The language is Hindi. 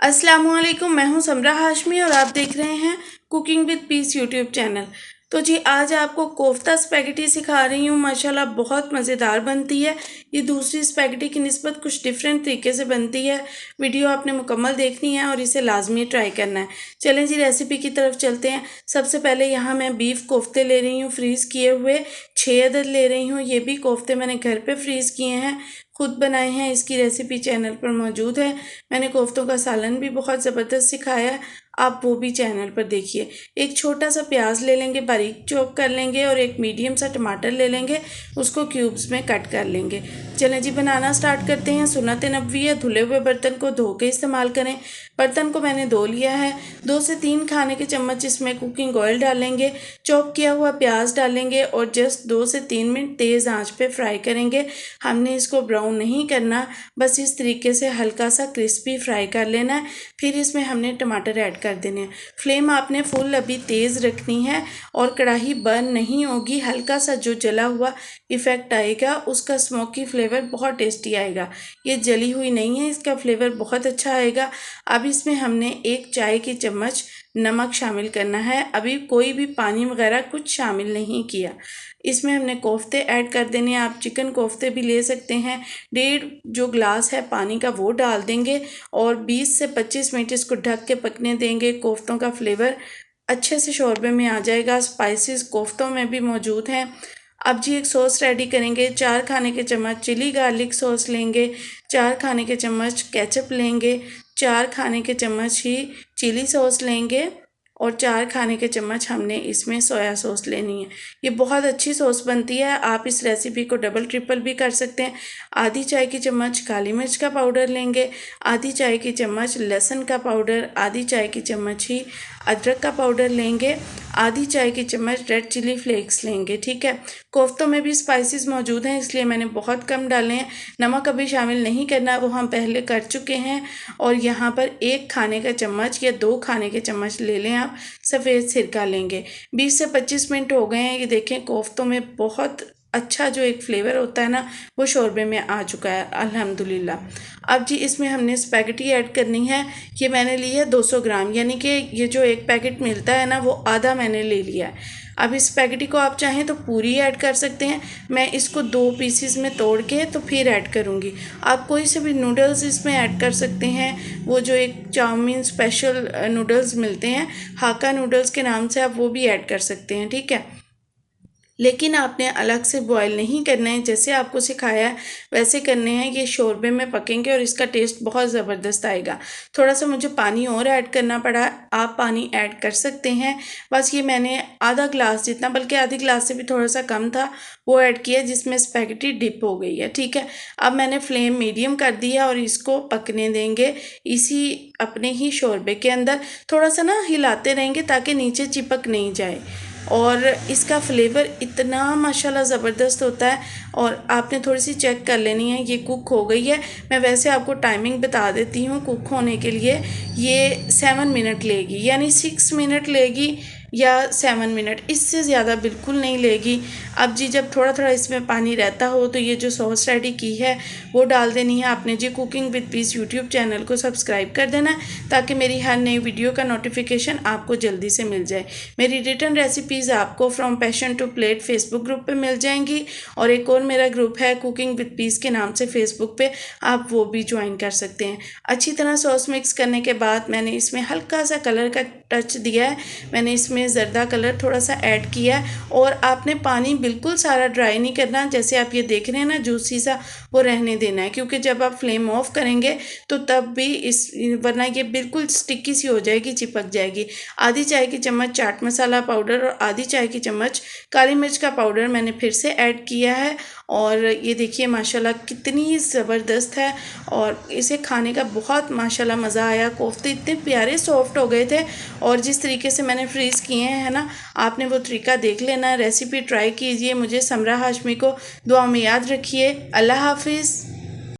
अस्सलामुअलैकुम, मैं हूं समरा हाशमी और आप देख रहे हैं cooking with peace YouTube channel. तो जी आज आपको कोफ्ता स्पैगेटी सिखा रही हूं। माशाल्लाह बहुत मज़ेदार बनती है। ये दूसरी स्पैगेटी की निस्बत कुछ डिफरेंट तरीके से बनती है। वीडियो आपने मुकम्मल देखनी है और इसे लाजमी ट्राई करना है। चलें जी रेसिपी की तरफ चलते हैं। सबसे पहले यहाँ मैं बीफ कोफ्ते ले रही हूँ, फ्रीज़ किए हुए 6 अदद ले रही हूँ। ये भी कोफ्ते मैंने घर पे फ्रीज़ किए हैं, खुद बनाए हैं। इसकी रेसिपी चैनल पर मौजूद है। मैंने कोफ्तों का सालन भी बहुत ज़बरदस्त सिखाया है, आप वो भी चैनल पर देखिए। एक छोटा सा प्याज ले लेंगे, बारीक चॉप कर लेंगे और एक मीडियम सा टमाटर ले लेंगे, उसको क्यूब्स में कट कर लेंगे। चलें जी बनाना स्टार्ट करते हैं। सुन्नत नबवी है, धुले हुए बर्तन को धो के इस्तेमाल करें। बर्तन को मैंने धो लिया है। 2 से 3 खाने के चम्मच इसमें कुकिंग ऑयल डालेंगे, चॉप किया हुआ प्याज डालेंगे और जस्ट 2 से 3 मिनट तेज़ आंच पे फ्राई करेंगे। हमने इसको ब्राउन नहीं करना, बस इस तरीके से हल्का सा क्रिस्पी फ्राई कर लेना है। फिर इसमें हमने टमाटर ऐड कर देने हैं। फ्लेम आपने फुल अभी तेज़ रखनी है और कढ़ाई बर्न नहीं होगी। हल्का सा जो जला हुआ इफ़ेक्ट आएगा, उसका स्मोकी फ्लेवर बहुत टेस्टी आएगा। ये जली हुई नहीं है, इसका फ्लेवर बहुत अच्छा आएगा। अब इसमें हमने 1 चाय की चम्मच नमक शामिल करना है। अभी कोई भी पानी वगैरह कुछ शामिल नहीं किया। इसमें हमने कोफ्ते ऐड कर देने हैं। आप चिकन कोफ्ते भी ले सकते हैं। 1.5 जो ग्लास है पानी का वो डाल देंगे और 20 से 25 मिनट इसको ढक के पकने देंगे। कोफ्तों का फ्लेवर अच्छे से शोरबे में आ जाएगा। स्पाइसेस कोफ्तों में भी मौजूद हैं। अब जी एक सॉस रेडी करेंगे। 4 खाने के चम्मच चिली गार्लिक सॉस लेंगे, 4 खाने के चम्मच केचप लेंगे, 4 खाने के चम्मच ही चिली सॉस लेंगे और 4 खाने के चम्मच हमने इसमें सोया सॉस लेनी है। ये बहुत अच्छी सॉस बनती है। आप इस रेसिपी को डबल ट्रिपल भी कर सकते हैं। आधी चाय की चम्मच काली मिर्च का पाउडर लेंगे, आधी चाय की चम्मच लहसुन का पाउडर, आधी चाय की चम्मच ही अदरक का पाउडर लेंगे, आधी चाय की चम्मच रेड चिली फ्लेक्स लेंगे। ठीक है, कोफ्तों में भी स्पाइसेस मौजूद हैं इसलिए मैंने बहुत कम डाले हैं। नमक अभी शामिल नहीं करना, वो हम पहले कर चुके हैं। और यहाँ पर 1 खाने का चम्मच या 2 खाने के चम्मच ले लें आप सफ़ेद सिरका लेंगे। 20 से 25 मिनट हो गए हैं। ये देखें कोफ्तों में बहुत अच्छा जो एक फ्लेवर होता है ना, वो शोरबे में आ चुका है अल्हम्दुलिल्लाह। अब जी इसमें हमने स्पैगेटी ऐड करनी है। ये मैंने ली है 200 ग्राम, यानी कि ये जो एक पैकेट मिलता है ना, वो आधा मैंने ले लिया है। अब इस स्पैगेटी को आप चाहें तो पूरी ऐड कर सकते हैं। मैं इसको 2 पीसीस में तोड़ के तो फिर ऐड करूँगी। आप कोई से भी नूडल्स इसमें ऐड कर सकते हैं। वो जो एक चाउमीन स्पेशल नूडल्स मिलते हैं, हाका नूडल्स के नाम से, आप वो भी ऐड कर सकते हैं। ठीक है, लेकिन आपने अलग से बॉईल नहीं करना है। जैसे आपको सिखाया है वैसे करने हैं। ये शोरबे में पकेंगे और इसका टेस्ट बहुत ज़बरदस्त आएगा। थोड़ा सा मुझे पानी और ऐड करना पड़ा, आप पानी ऐड कर सकते हैं। बस ये मैंने आधा ग्लास जितना, बल्कि आधी ग्लास से भी थोड़ा सा कम था, वो ऐड किया, जिसमें स्पैगेटी डिप हो गई है। ठीक है, अब मैंने फ्लेम मीडियम कर दी है और इसको पकने देंगे इसी अपने ही शोरबे के अंदर। थोड़ा सा ना हिलाते रहेंगे ताकि नीचे चिपक नहीं जाए। और इसका फ्लेवर इतना माशाल्लाह ज़बरदस्त होता है। और आपने थोड़ी सी चेक कर लेनी है ये कुक हो गई है। मैं वैसे आपको टाइमिंग बता देती हूँ कुक होने के लिए। ये 7 मिनट लेगी, यानी 6 मिनट लेगी या 7 मिनट, इससे ज़्यादा बिल्कुल नहीं लेगी। अब जी जब थोड़ा थोड़ा इसमें पानी रहता हो तो ये जो सॉस रेडी की है वो डाल देनी है आपने। जी cooking with peace YouTube channel को सब्सक्राइब कर देना है ताकि मेरी हर नई वीडियो का नोटिफिकेशन आपको जल्दी से मिल जाए। मेरी रिटर्न रेसिपीज़ आपको from passion to plate Facebook group पे मिल जाएंगी और एक और मेरा ग्रुप है कुकिंग विद पीस के नाम से फेसबुक पे, आप वो भी ज्वाइन कर सकते हैं। अच्छी तरह सॉस मिक्स करने के बाद मैंने इसमें हल्का सा कलर का टच दिया है। मैंने इसमें ज़र्दा कलर थोड़ा सा ऐड किया है। और आपने पानी बिल्कुल सारा ड्राई नहीं करना, जैसे आप ये देख रहे हैं ना जूसी सा, वो रहने देना है। क्योंकि जब आप फ्लेम ऑफ करेंगे तो तब भी वरना ये बिल्कुल स्टिकी सी हो जाएगी, चिपक जाएगी। आधी चाय की चम्मच चाट मसाला पाउडर और आधी चाय की चम्मच काली मिर्च का पाउडर मैंने फिर से ऐड किया है। और ये देखिए माशाल्लाह कितनी ज़बरदस्त है और इसे खाने का बहुत माशाल्लाह मज़ा आया। कोफ्ते इतने प्यारे सॉफ्ट हो गए थे और जिस तरीके से मैंने फ्रीज़ किए हैं ना, आपने वो तरीका देख लेना। रेसिपी ट्राई कीजिए। मुझे समरा हाशमी को दुआ में याद रखिए। अल्लाह हाफिज़।